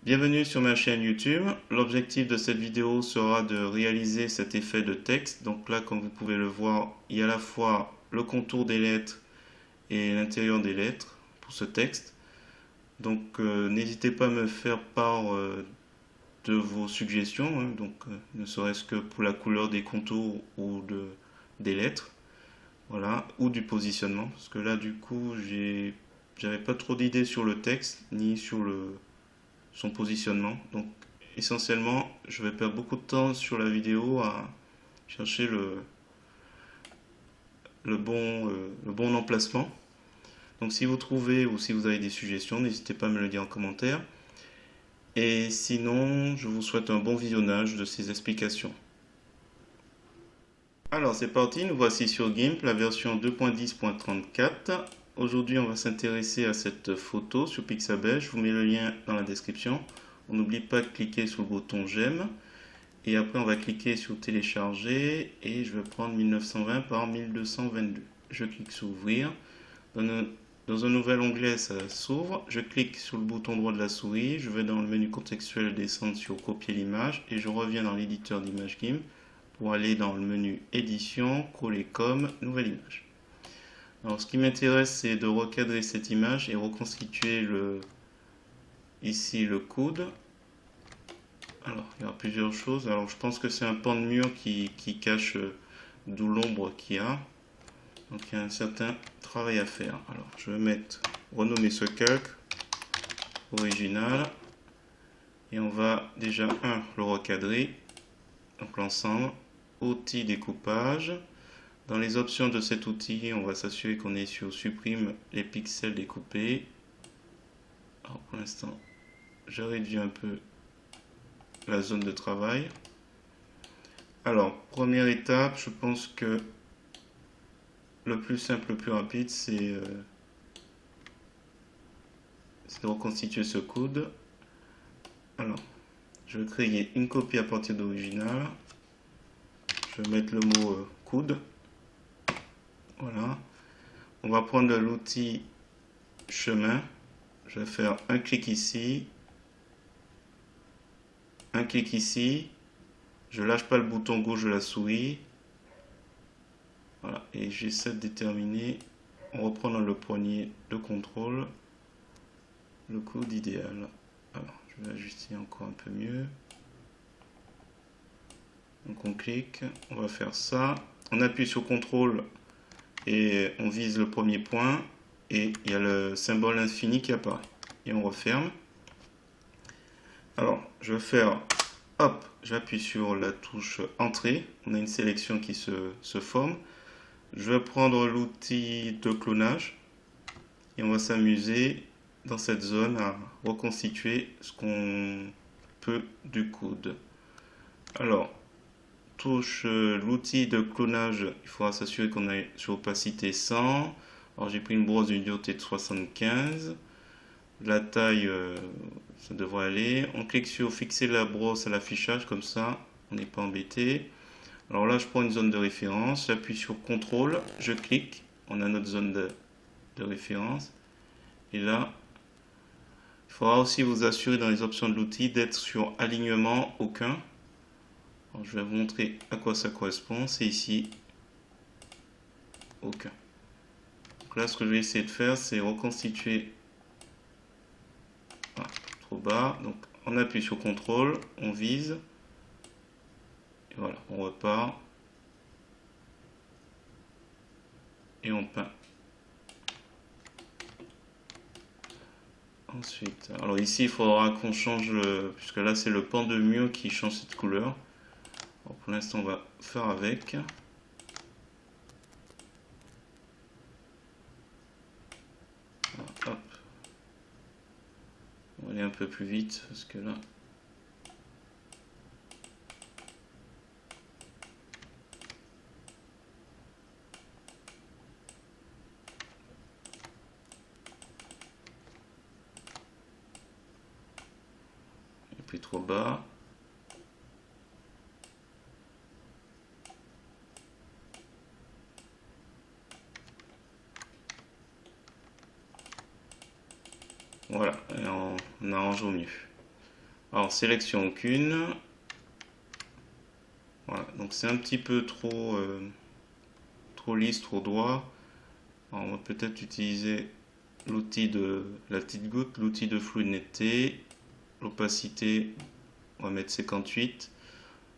Bienvenue sur ma chaîne YouTube. L'objectif de cette vidéo sera de réaliser cet effet de texte. Donc là, comme vous pouvez le voir, il y a à la fois le contour des lettres et l'intérieur des lettres pour ce texte. Donc n'hésitez pas à me faire part de vos suggestions, hein. Donc ne serait-ce que pour la couleur des contours ou des lettres, voilà, ou du positionnement. Parce que là, du coup, j'avais pas trop d'idées sur le texte ni sur son positionnement. Donc essentiellement, je vais perdre beaucoup de temps sur la vidéo à chercher le bon emplacement. Donc si vous trouvez ou si vous avez des suggestions, n'hésitez pas à me le dire en commentaire. Et sinon, je vous souhaite un bon visionnage de ces explications. Alors c'est parti, nous voici sur GIMP, la version 2.10.34. Aujourd'hui, on va s'intéresser à cette photo sur Pixabay. Je vous mets le lien dans la description. On n'oublie pas de cliquer sur le bouton j'aime. Et après, on va cliquer sur télécharger. Et je vais prendre 1920 par 1222. Je clique sur ouvrir. Dans un nouvel onglet, ça s'ouvre. Je clique sur le bouton droit de la souris. Je vais dans le menu contextuel, descendre sur copier l'image. Et je reviens dans l'éditeur d'image GIMP pour aller dans le menu édition, coller comme, nouvelle image. Alors ce qui m'intéresse, c'est de recadrer cette image et reconstituer ici le coude. Alors il y a plusieurs choses. Alors je pense que c'est un pan de mur qui cache d'où l'ombre qu'il y a. Donc il y a un certain travail à faire. Alors je vais renommer ce calque original. Et on va déjà le recadrer. Donc l'ensemble. Outil découpage. Dans les options de cet outil, on va s'assurer qu'on est sur supprime les pixels découpés. Alors pour l'instant, je réduis un peu la zone de travail. Alors, première étape, je pense que le plus simple, le plus rapide, c'est de reconstituer ce coude. Alors, je vais créer une copie à partir de l'original. Je vais mettre le mot coude. Voilà. On va prendre l'outil chemin. Je vais faire un clic ici. Un clic ici. Je lâche pas le bouton gauche de la souris. Voilà. Et j'essaie de déterminer, en reprenant le poignet de contrôle, le coude idéal. Alors, je vais ajuster encore un peu mieux. Donc on clique, on va faire ça. On appuie sur CTRL et on vise le premier point. Et il y a le symbole infini qui apparaît. Et on referme. Alors, je vais faire, hop, j'appuie sur la touche entrée. On a une sélection qui se forme. Je vais prendre l'outil de clonage. Et on va s'amuser dans cette zone à reconstituer ce qu'on peut du coude. Alors, touche l'outil de clonage, il faudra s'assurer qu'on est sur opacité 100. Alors j'ai pris une brosse d'une dureté de 75. La taille, ça devrait aller. On clique sur fixer la brosse à l'affichage, comme ça on n'est pas embêté. Alors là je prends une zone de référence, j'appuie sur CTRL, je clique, on a notre zone de référence. Et là, il faudra aussi vous assurer dans les options de l'outil d'être sur alignement aucun. Alors, je vais vous montrer à quoi ça correspond. C'est ici, aucun. Donc là, ce que je vais essayer de faire, c'est reconstituer. Ah, trop bas. Donc, on appuie sur CTRL, on vise. Et voilà, on repart. Et on peint. Ensuite, alors ici, il faudra qu'on change, puisque là, c'est le pan de mur qui change cette couleur. Alors, pour l'instant, on va faire avec. Alors, hop. On va aller un peu plus vite, parce que là... Et puis trop bas. Voilà, et on arrange au mieux. Alors, sélection aucune. Voilà, donc c'est un petit peu trop lisse, trop droit. Alors, on va peut-être utiliser l'outil de la petite goutte, l'outil de fluide netteté. L'opacité, on va mettre 58.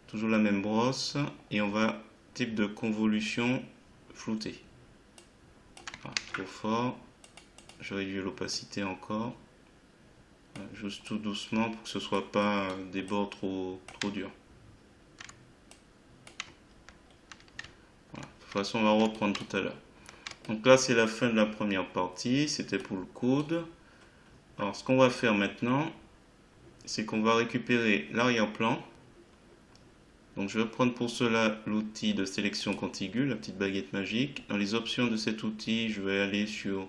Toujours la même brosse. Et on va type de convolution flouté. Voilà, trop fort. Je réduis l'opacité encore. Voilà, juste tout doucement pour que ce soit pas des bords trop durs. Voilà. De toute façon, on va reprendre tout à l'heure. Donc là, c'est la fin de la première partie. C'était pour le coude. Alors, ce qu'on va faire maintenant, c'est qu'on va récupérer l'arrière-plan. Donc, je vais prendre pour cela l'outil de sélection contiguë, la petite baguette magique. Dans les options de cet outil, je vais aller sur...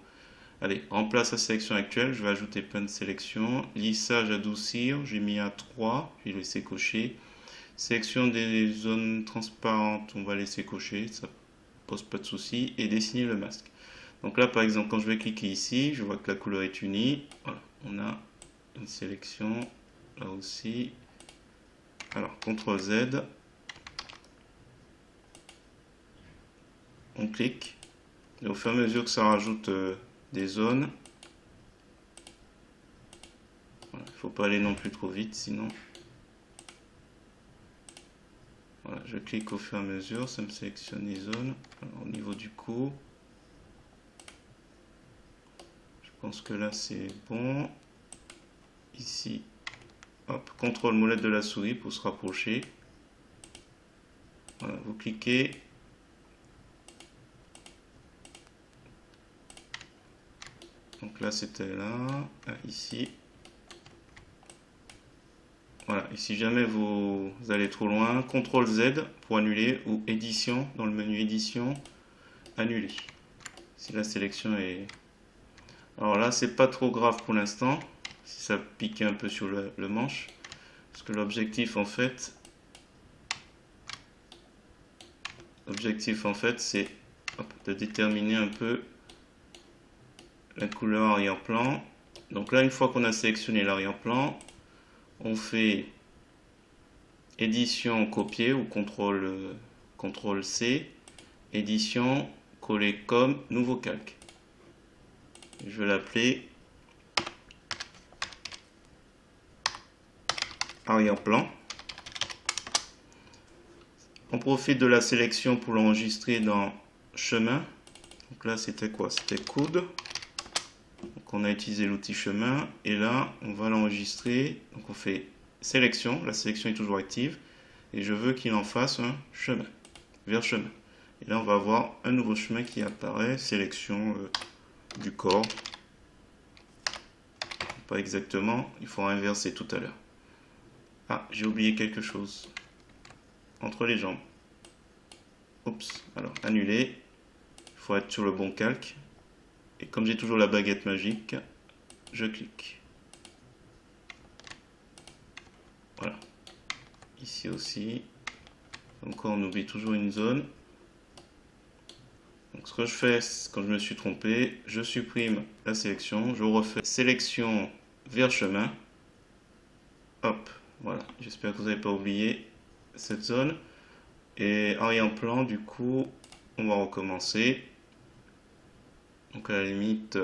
Allez, remplace la sélection actuelle. Je vais ajouter plein de sélections. Lissage, adoucir. J'ai mis à 3. Je vais laisser cocher. Sélection des zones transparentes, on va laisser cocher. Ça pose pas de souci. Et dessiner le masque. Donc là, par exemple, quand je vais cliquer ici, je vois que la couleur est unie. Voilà, on a une sélection là aussi. Alors, CTRL Z. On clique. Et au fur et à mesure que ça rajoute des zones, voilà, il ne faut pas aller non plus trop vite, sinon... Voilà, je clique au fur et à mesure, ça me sélectionne les zones. Alors, au niveau du cou, je pense que là c'est bon. Ici, hop, contrôle molette de la souris pour se rapprocher. Voilà, vous cliquez. Donc là c'était là, ici. Voilà, et si jamais vous allez trop loin, CTRL Z pour annuler ou édition, dans le menu édition, annuler. Si la sélection est... Alors là, c'est pas trop grave pour l'instant, si ça pique un peu sur le manche, parce que l'objectif en fait, c'est de déterminer un peu la couleur arrière-plan. Donc là, une fois qu'on a sélectionné l'arrière-plan, on fait édition copier ou CTRL C, édition coller comme nouveau calque. Je vais l'appeler arrière-plan. On profite de la sélection pour l'enregistrer dans chemin. Donc là c'était quoi? C'était coude. Donc on a utilisé l'outil chemin et là on va l'enregistrer. Donc on fait sélection, la sélection est toujours active et je veux qu'il en fasse un chemin, vers chemin. Et là on va avoir un nouveau chemin qui apparaît, sélection du corps. Pas exactement, il faudra inverser tout à l'heure. Ah, j'ai oublié quelque chose. Entre les jambes. Oups, alors annuler. Il faut être sur le bon calque. Et comme j'ai toujours la baguette magique, je clique. Voilà. Ici aussi. Encore, on oublie toujours une zone. Donc ce que je fais, quand je me suis trompé, je supprime la sélection. Je refais sélection vers chemin. Hop, voilà. J'espère que vous n'avez pas oublié cette zone. Et arrière-plan, du coup, on va recommencer. Donc à la limite,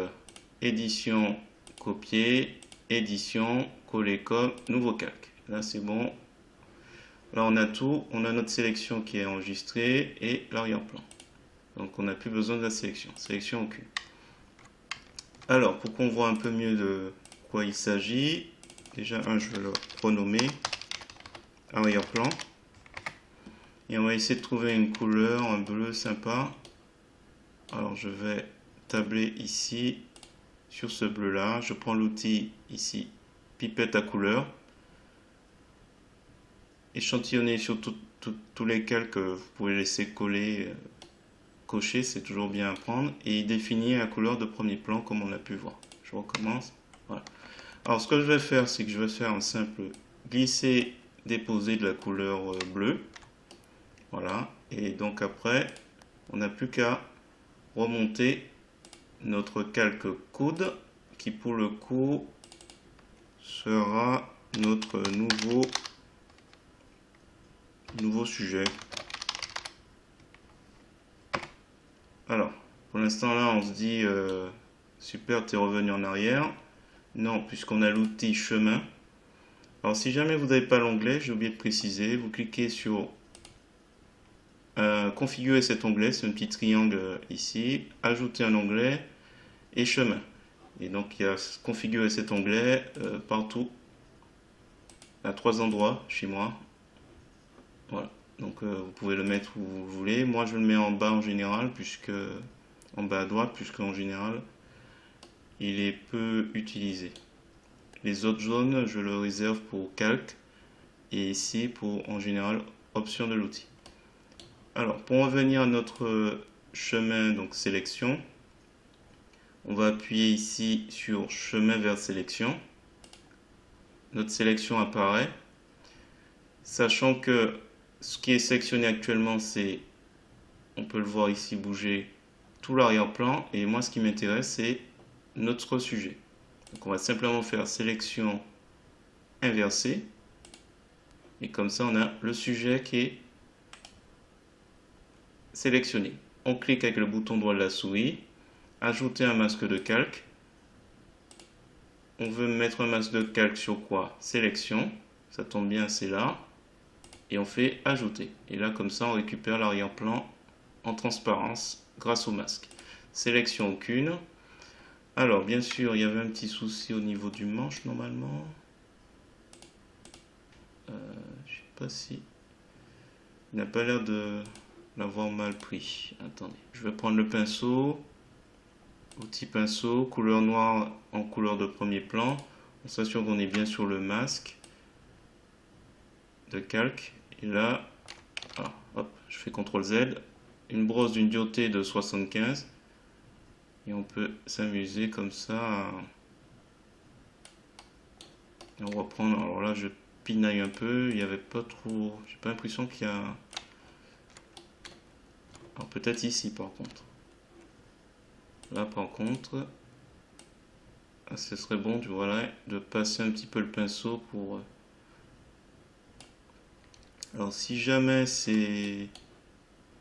édition, copier, édition, coller comme, nouveau calque. Là c'est bon. Là on a tout, on a notre sélection qui est enregistrée et l'arrière-plan. Donc on n'a plus besoin de la sélection. Sélection aucune. Alors pour qu'on voit un peu mieux de quoi il s'agit, déjà je vais le renommer arrière-plan. Et on va essayer de trouver une couleur, un bleu sympa. Alors je vais tabler ici sur ce bleu là, je prends l'outil ici pipette à couleur, échantillonner sur tous les calques, vous pouvez laisser coller, cocher, c'est toujours bien à prendre, et définir la couleur de premier plan comme on a pu voir. Je recommence. Voilà. Alors ce que je vais faire, c'est que je vais faire un simple glisser déposer de la couleur bleue. Voilà, et donc après on n'a plus qu'à remonter notre calque coude qui pour le coup sera notre nouveau sujet. Alors, pour l'instant là, on se dit super, t'es revenu en arrière. Non, puisqu'on a l'outil chemin. Alors, si jamais vous n'avez pas l'onglet, j'ai oublié de préciser, vous cliquez sur configurer cet onglet, c'est un petit triangle ici, ajouter un onglet et chemin. Et donc, il y a configurer cet onglet partout, à 3 endroits chez moi. Voilà. Donc, vous pouvez le mettre où vous voulez. Moi, je le mets en bas en général, en bas à droite, puisque en général, il est peu utilisé. Les autres zones, je le réserve pour calque et ici pour en général option de l'outil. Alors pour revenir à notre chemin, donc sélection, on va appuyer ici sur chemin vers sélection. Notre sélection apparaît, sachant que ce qui est sélectionné actuellement, c'est, on peut le voir ici bouger, tout l'arrière-plan, et moi ce qui m'intéresse c'est notre sujet. Donc on va simplement faire sélection inversée. Et comme ça, on a le sujet qui est sélectionné. On clique avec le bouton droit de la souris. Ajouter un masque de calque. On veut mettre un masque de calque sur quoi? Sélection. Ça tombe bien, c'est là. Et on fait ajouter. Et là, comme ça, on récupère l'arrière-plan en transparence grâce au masque. Sélection aucune. Alors, bien sûr, il y avait un petit souci au niveau du manche, normalement. Je sais pas si... Il n'a pas l'air de l'avoir mal pris. Attendez, je vais prendre le pinceau. Outil pinceau, couleur noire en couleur de premier plan. On s'assure qu'on est bien sur le masque de calque. Et là, voilà, hop, je fais CTRL Z. Une brosse d'une dureté de 75. Et on peut s'amuser comme ça. Et on va prendre, alors là je pinaille un peu, il n'y avait pas trop, j'ai pas l'impression qu'il y a... Alors peut-être ici par contre. Là par contre, ce serait bon voilà, de passer un petit peu le pinceau pour... Alors si jamais c'est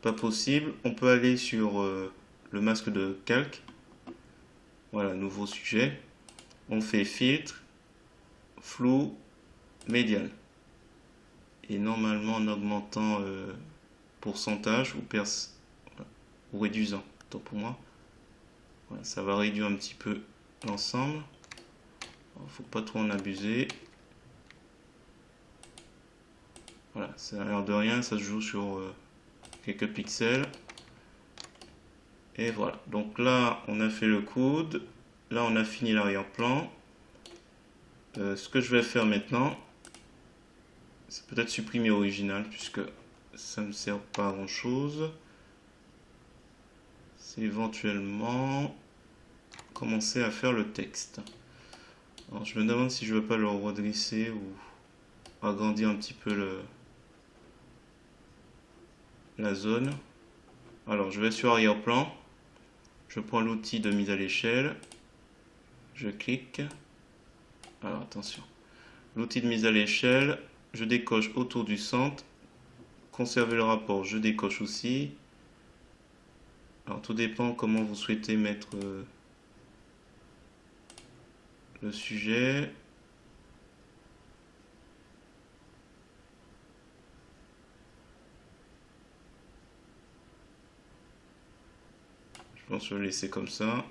pas possible, on peut aller sur le masque de calque. Voilà, nouveau sujet. On fait filtre, flou, médiane. Et normalement en augmentant pourcentage ou réduisant, tant pour moi. Voilà, ça va réduire un petit peu l'ensemble. Il faut pas trop en abuser. Voilà, ça a l'air de rien, ça se joue sur quelques pixels. Et voilà, donc là on a fait le coude, là on a fini l'arrière-plan. Ce que je vais faire maintenant, c'est peut-être supprimer original puisque ça ne me sert pas à grand chose. C'est éventuellement commencer à faire le texte. Alors je me demande si je ne veux pas le redresser ou agrandir un petit peu la zone. Alors je vais sur arrière-plan, je prends l'outil de mise à l'échelle, je clique. Alors attention, l'outil de mise à l'échelle, je décoche autour du centre, conserver le rapport, je décoche aussi. Alors tout dépend comment vous souhaitez mettre le sujet. Je pense que je vais le laisser comme ça.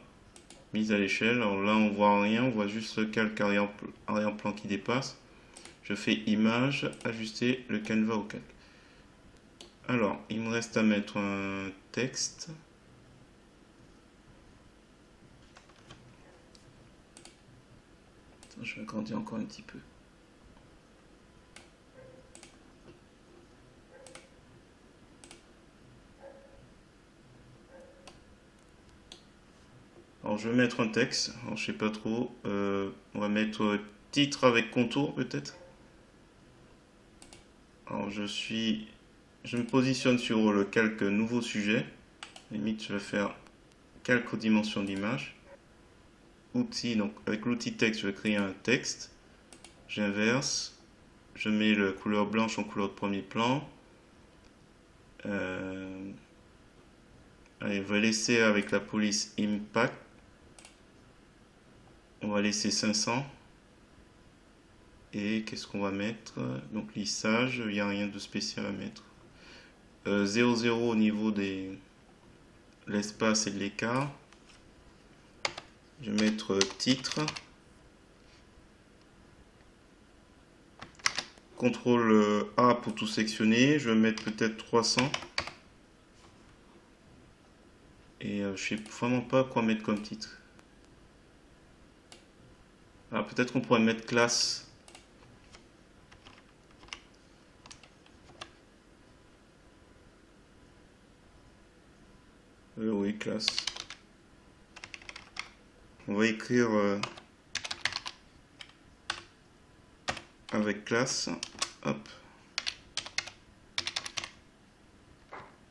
Mise à l'échelle. Alors là on voit rien, on voit juste le calque arrière-plan qui dépasse. Je fais image, ajuster le canevas au calque. Alors il me reste à mettre un texte. Attends, je vais agrandir encore un petit peu. Alors je vais mettre un texte, alors je sais pas trop, on va mettre titre avec contour peut-être. Alors je me positionne sur le calque nouveau sujet, limite je vais faire calque aux dimensions d'image. Outil, donc avec l'outil texte je vais créer un texte. j'inverse, je mets la couleur blanche en couleur de premier plan. Allez, on va laisser avec la police impact. On va laisser 500. Et qu'est-ce qu'on va mettre? Donc lissage, il n'y a rien de spécial à mettre. 0,0 au niveau de l'espace et de l'écart. Je vais mettre titre. CTRL A pour tout sectionner. Je vais mettre peut-être 300. Et je sais vraiment pas quoi mettre comme titre. Alors peut-être qu'on pourrait mettre classe. Oui, classe. On va écrire avec classe. Hop.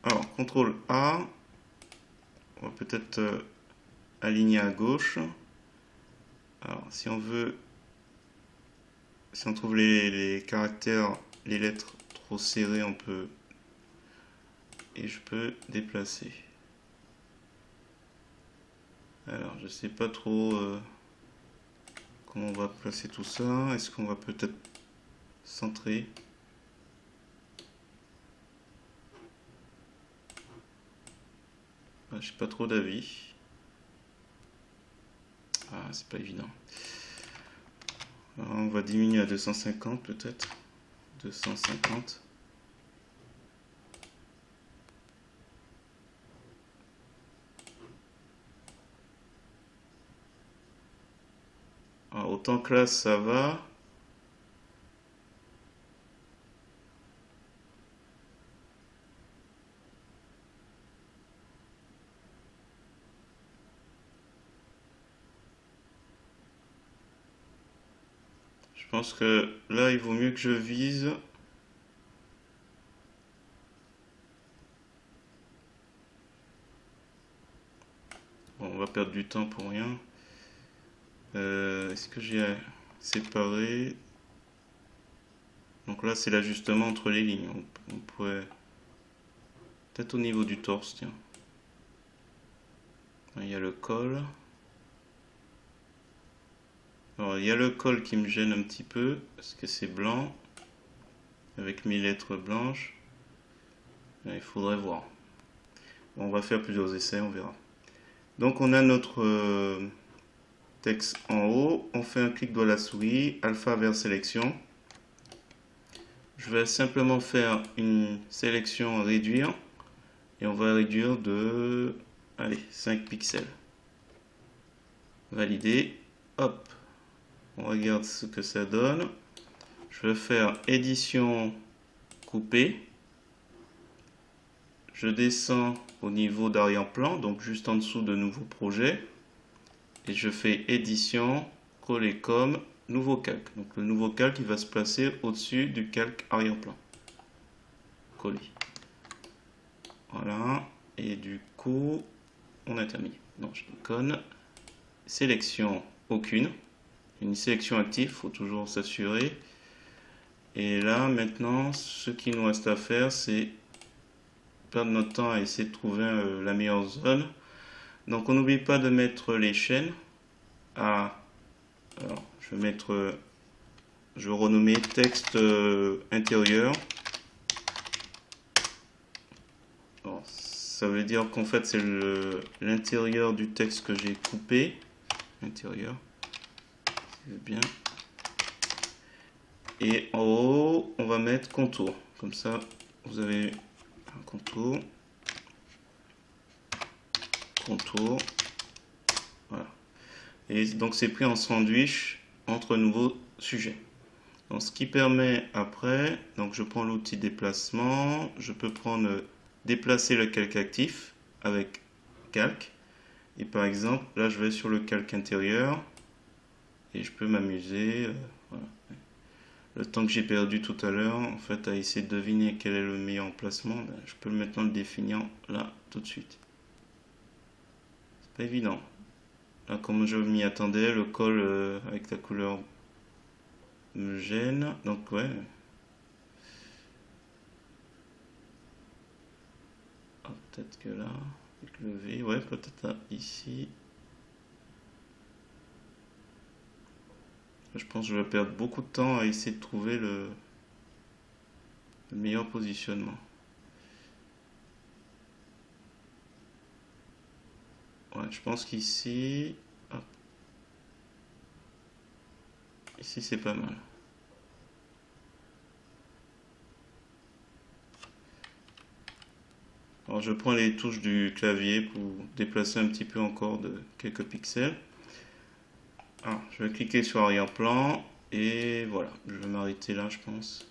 Alors, CTRL A. On va peut-être aligner à gauche. Alors, si on veut, si on trouve les caractères, les lettres trop serrées, on peut, et je peux déplacer. Alors, je sais pas trop comment on va placer tout ça. Est-ce qu'on va peut-être centrer? Ah, j'ai pas trop d'avis. Ah, c'est pas évident. Alors, on va diminuer à 250 peut-être. 250. Alors, autant classe, ça va. Je pense que là, il vaut mieux que je vise. Bon, on va perdre du temps pour rien. Est-ce que j'ai séparé? Donc là, c'est l'ajustement entre les lignes. On pourrait... Peut-être au niveau du torse, tiens. Il y a le col. Alors, il y a le col qui me gêne un petit peu, parce que c'est blanc, avec mes lettres blanches. Il faudrait voir. On va faire plusieurs essais, on verra. Donc, on a notre texte en haut. On fait un clic droit de la souris, alpha vers sélection. Je vais simplement faire une sélection réduire. Et on va réduire de, allez, 5 pixels. Valider. Hop. On regarde ce que ça donne. Je vais faire édition couper. Je descends au niveau d'arrière-plan, donc juste en dessous de nouveau projet. Et je fais édition, coller comme, nouveau calque. Donc le nouveau calque, il va se placer au-dessus du calque arrière-plan. Coller. Voilà. Et du coup, on a terminé. Non, je déconne. Sélection, aucune. Une sélection active, il faut toujours s'assurer. Et là, maintenant, ce qu'il nous reste à faire, c'est perdre notre temps à essayer de trouver la meilleure zone. Donc, on n'oublie pas de mettre les chaînes. Alors, je vais mettre, je vais renommer texte intérieur. Alors, ça veut dire qu'en fait, c'est l'intérieur du texte que j'ai coupé. Intérieur. C'est bien. Et en haut, on va mettre contour. Comme ça, vous avez un contour. Contour. Voilà. Et donc, c'est pris en sandwich entre nouveaux sujets. Donc, ce qui permet après, donc je prends l'outil déplacement. Je peux prendre déplacer le calque actif avec calque. Et par exemple, là, je vais sur le calque intérieur. Et je peux m'amuser. Voilà. Le temps que j'ai perdu tout à l'heure, en fait, à essayer de deviner quel est le meilleur emplacement, ben, je peux maintenant le définir là, tout de suite. C'est pas évident. Là, comme je m'y attendais, le col avec la couleur me gêne. Donc ouais. Ah, peut-être que là, avec le V, ouais, peut-être là, ici. Je pense que je vais perdre beaucoup de temps à essayer de trouver le meilleur positionnement. Ouais, je pense qu'ici, ici c'est pas mal. Alors je prends les touches du clavier pour déplacer un petit peu encore de quelques pixels. Alors, je vais cliquer sur arrière-plan et voilà, je vais m'arrêter là je pense.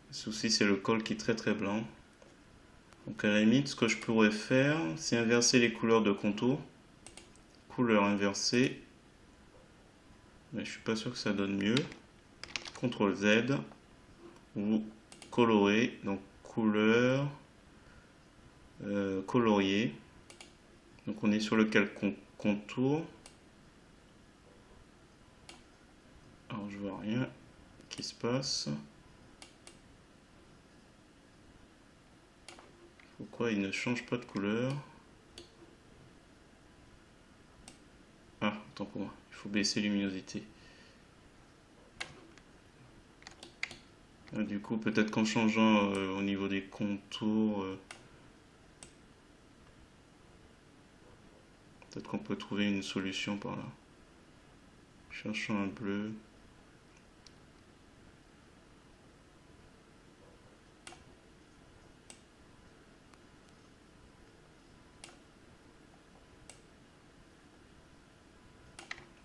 Le souci c'est le col qui est très blanc. Donc à la limite ce que je pourrais faire c'est inverser les couleurs de contour. Couleur inversée. Mais je suis pas sûr que ça donne mieux. CTRL Z ou colorer, donc couleur colorier. Donc on est sur le contour. Alors je vois rien qui se passe. Pourquoi il ne change pas de couleur? Ah, autant pour moi. Il faut baisser la luminosité. Du coup, peut-être qu'en changeant au niveau des contours, peut-être qu'on peut trouver une solution par là. Cherchons un bleu.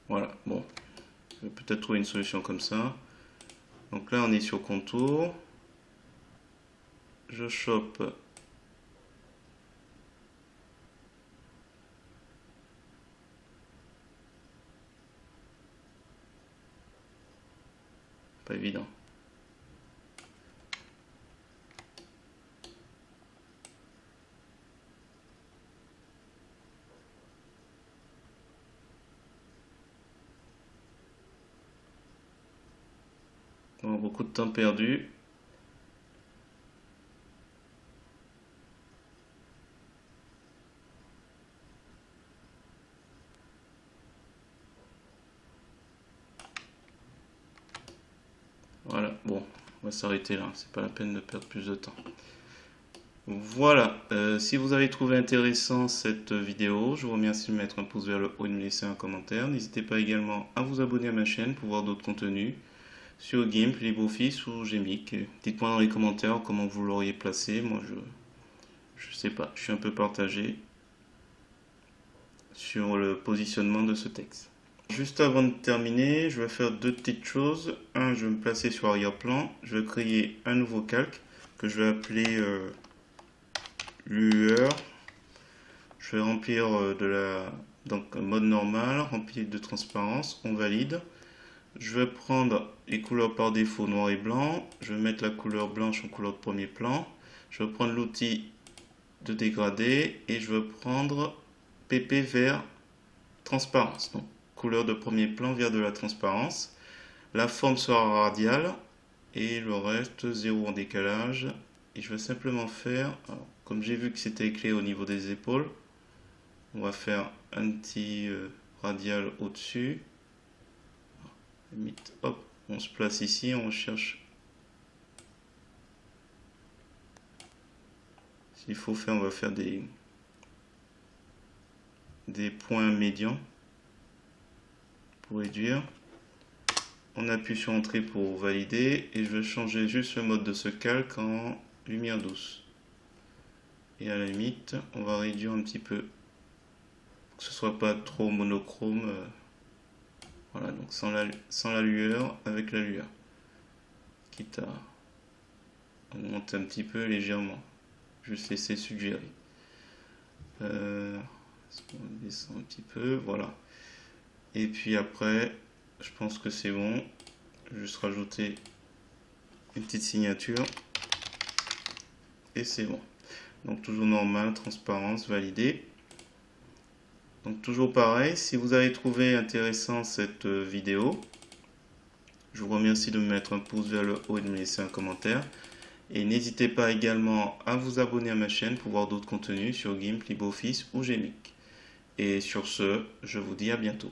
Voilà, bon. Je vais peut-être trouver une solution comme ça. Donc là, on est sur contour. Je chope pas évident. Bon, beaucoup de temps perdu. Voilà, bon, on va s'arrêter là, c'est pas la peine de perdre plus de temps. Voilà, si vous avez trouvé intéressant cette vidéo, je vous remercie de mettre un pouce vers le haut et de me laisser un commentaire. N'hésitez pas également à vous abonner à ma chaîne pour voir d'autres contenus sur GIMP, LibreOffice ou Gmic. Dites-moi dans les commentaires comment vous l'auriez placé. Moi, je sais pas, je suis un peu partagé sur le positionnement de ce texte. Juste avant de terminer, je vais faire deux petites choses. Un, je vais me placer sur arrière-plan. Je vais créer un nouveau calque que je vais appeler lueur. Je vais remplir donc mode normal, remplir de transparence. On valide. Je vais prendre les couleurs par défaut noir et blanc. Je vais mettre la couleur blanche en couleur de premier plan. Je vais prendre l'outil de dégradé et je vais prendre PP vert transparence. Donc, couleur de premier plan vert de la transparence. La forme sera radiale et le reste 0 en décalage. Et je vais simplement faire, alors, comme j'ai vu que c'était éclairé au niveau des épaules, on va faire un petit radial au-dessus. Hop, on se place ici, on cherche. S'il faut faire, on va faire des points médians pour réduire. On appuie sur entrée pour valider et je vais changer juste le mode de ce calque en lumière douce. Et à la limite, on va réduire un petit peu pour que ce soit pas trop monochrome. Voilà, donc sans la lueur, avec la lueur. Quitte à augmenter un petit peu légèrement. Juste laisser suggérer. On descend un petit peu, voilà. Et puis après, je pense que c'est bon. Juste rajouter une petite signature. Et c'est bon. Donc toujours normal, transparence, validé. Donc toujours pareil, si vous avez trouvé intéressant cette vidéo, Je vous remercie de me mettre un pouce vers le haut et de me laisser un commentaire. Et n'hésitez pas également à vous abonner à ma chaîne pour voir d'autres contenus sur GIMP, LibreOffice ou GMake. Et sur ce, je vous dis à bientôt.